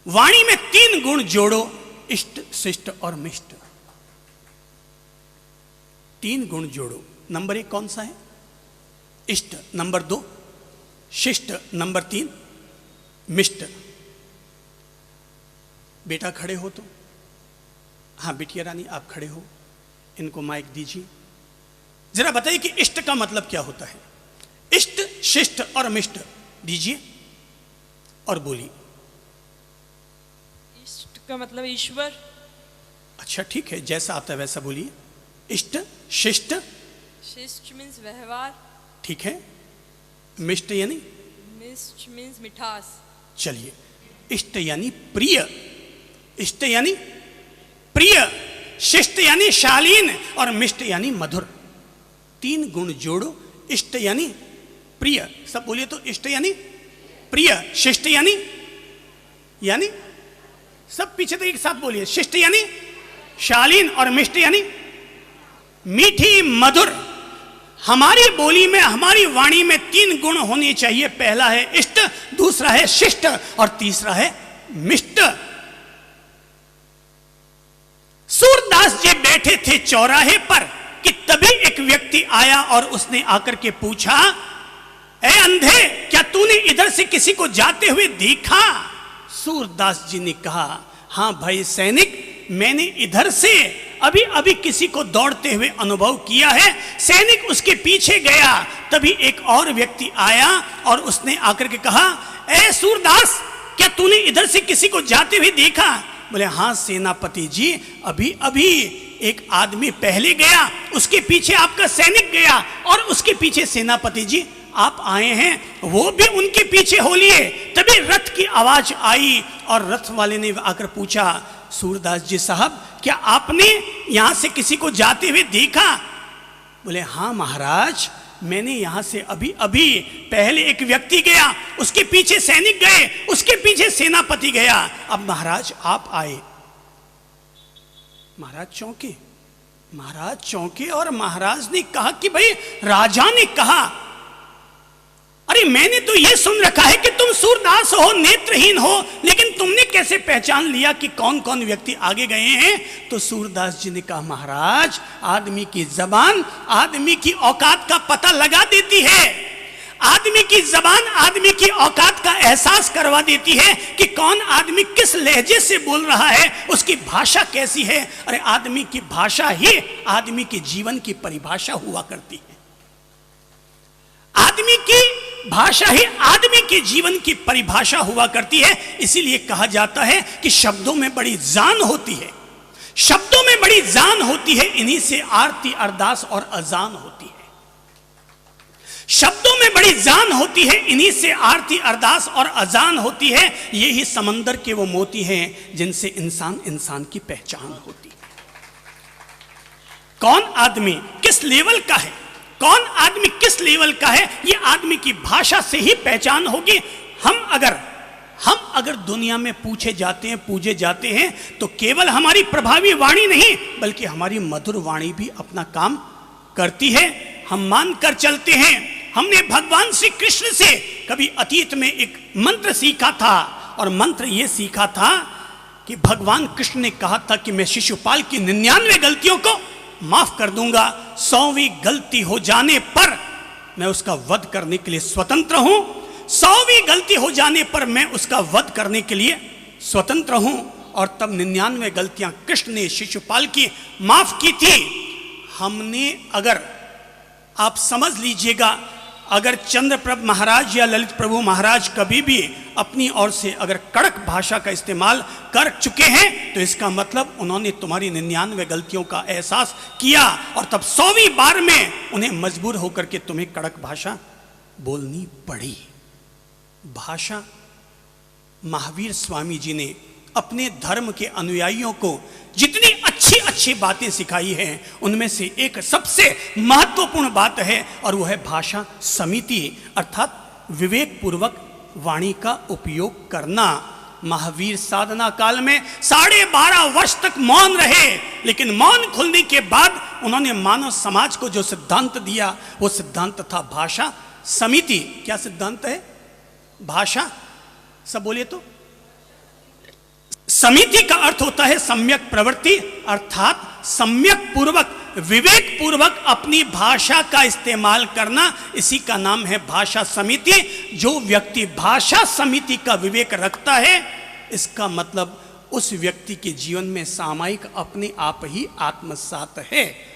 वाणी में 3 गुण जोड़ो, इष्ट, शिष्ट और मिष्ट। 3 गुण जोड़ो। नंबर 1 कौन सा है? इष्ट। नंबर 2 शिष्ट। नंबर 3 मिष्ट। बेटा खड़े हो तो? हाँ बिटिया रानी आप खड़े हो, इनको माइक दीजिए। जरा बताइए कि इष्ट का मतलब क्या होता है? इष्ट, शिष्ट और मिष्ट दीजिए और बोलिए। इष्ट का मतलब ईश्वर। अच्छा ठीक है, जैसा आता है वैसा बोलिए। इष्ट, शिष्ट। शिष्ट मीन्स व्यवहार। ठीक है। मिष्ट यानी? मिष्ट मीन्स मिठास। चलिए, इष्ट यानी प्रिय, इष्ट यानी प्रिय, शिष्ट यानी शालीन और मिष्ट यानी मधुर। 3 गुण जोड़ो, इष्ट यानी प्रिय। सब बोलिए तो, इष्ट यानी प्रिय, शिष्ट यानी सब पीछे तक एक साथ बोलिए। शिष्ट यानी शालीन और मिष्ट यानी मीठी मधुर। हमारी बोली में, हमारी वाणी में 3 गुण होने चाहिए। पहला है इष्ट, दूसरा है शिष्ट और तीसरा है मिष्ट। सूरदास जी बैठे थे चौराहे पर कि तभी एक व्यक्ति आया और उसने आकर के पूछा, ए अंधे, क्या तूने इधर से किसी को जाते हुए देखा? सूरदास जी ने कहा, हां भाई सैनिक, मैंने इधर से अभी अभी किसी को दौड़ते हुए अनुभव किया है। सैनिक उसके पीछे गया, तभी एक और व्यक्ति आया और उसने आकर के कहा, ए सूरदास, क्या तूने इधर से किसी को जाते हुए देखा? बोले, हां सेनापति जी, अभी अभी एक आदमी पहले गया, उसके पीछे आपका सैनिक गया और उसके पीछे सेनापति जी आप आए हैं, वो भी उनके पीछे हो लिए। तभी रथ की आवाज आई और रथ वाले ने आकर पूछा, सूरदास जी साहब, क्या आपने यहां से किसी को जाते हुए देखा? बोले, हां महाराज, मैंने यहां से अभी अभी पहले एक व्यक्ति गया, उसके पीछे सैनिक गए, उसके पीछे सेनापति गया, अब महाराज आप आए। महाराज चौंके, महाराज चौंके और महाराज ने कहा कि भाई राजा ने कहा, अरे मैंने तो ये सुन रखा है कि तुम सूरदास हो, नेत्रहीन हो, लेकिन तुमने कैसे पहचान लिया कि कौन कौन व्यक्ति आगे गए हैं? तो सूरदास जी ने कहा, महाराज, आदमी की जबान आदमी की औकात का पता लगा देती है। आदमी की जबान आदमी की औकात का एहसास करवा देती है कि कौन आदमी किस लहजे से बोल रहा है, उसकी भाषा कैसी है। अरे आदमी की भाषा ही आदमी के जीवन की परिभाषा हुआ करती है। आदमी की भाषा ही आदमी के जीवन की परिभाषा हुआ करती है। इसीलिए कहा जाता है कि शब्दों में बड़ी जान होती है, शब्दों में बड़ी जान होती है, इन्हीं से आरती अरदास और अजान होती है। शब्दों में बड़ी जान होती है, इन्हीं से आरती अरदास और अजान होती है। ये ही समंदर के वो मोती हैं जिनसे इंसान इंसान की पहचान होती है। कौन आदमी किस लेवल का है, कौन आदमी किस लेवल का है, ये आदमी की भाषा से ही पहचान होगी। हम अगर दुनिया में पूछे जाते हैं, पूजे जाते हैं, तो केवल हमारी प्रभावी वाणी नहीं, बल्कि हमारी मधुर वाणी भी अपना काम करती है। हम मान कर चलते हैं। हमने भगवान श्री कृष्ण से कभी अतीत में एक मंत्र सीखा था, और मंत्र ये सीखा था कि भगवान कृष्ण ने कहा था कि मैं शिशुपाल की 99 गलतियों को माफ कर दूंगा, 100वीं गलती हो जाने पर मैं उसका वध करने के लिए स्वतंत्र हूं। 100वीं गलती हो जाने पर मैं उसका वध करने के लिए स्वतंत्र हूं। और तब 99 गलतियां कृष्ण ने शिशुपाल की माफ की थी। हमने, अगर आप समझ लीजिएगा, अगर चंद्रप्रभ महाराज या ललित प्रभु महाराज कभी भी अपनी ओर से अगर कड़क भाषा का इस्तेमाल कर चुके हैं, तो इसका मतलब उन्होंने तुम्हारी 99 गलतियों का एहसास किया और तब 100वीं बार में उन्हें मजबूर होकर के तुम्हें कड़क भाषा बोलनी पड़ी। भाषा, महावीर स्वामी जी ने अपने धर्म के अनुयायियों को जितनी अच्छी अच्छी बातें सिखाई हैं, उनमें से एक सबसे महत्वपूर्ण बात है, और वह है भाषा समिति, अर्थात विवेक पूर्वक वाणी का उपयोग करना। महावीर साधना काल में 12.5 वर्ष तक मौन रहे, लेकिन मौन खुलने के बाद उन्होंने मानव समाज को जो सिद्धांत दिया, वो सिद्धांत था भाषा समिति। क्या सिद्धांत है? भाषा, सब बोलिए तो, समिति का अर्थ होता है सम्यक प्रवृत्ति, अर्थात सम्यक पूर्वक, विवेक पूर्वक अपनी भाषा का इस्तेमाल करना, इसी का नाम है भाषा समिति। जो व्यक्ति भाषा समिति का विवेक रखता है, इसका मतलब उस व्यक्ति के जीवन में सामायिक अपने आप ही आत्मसात है।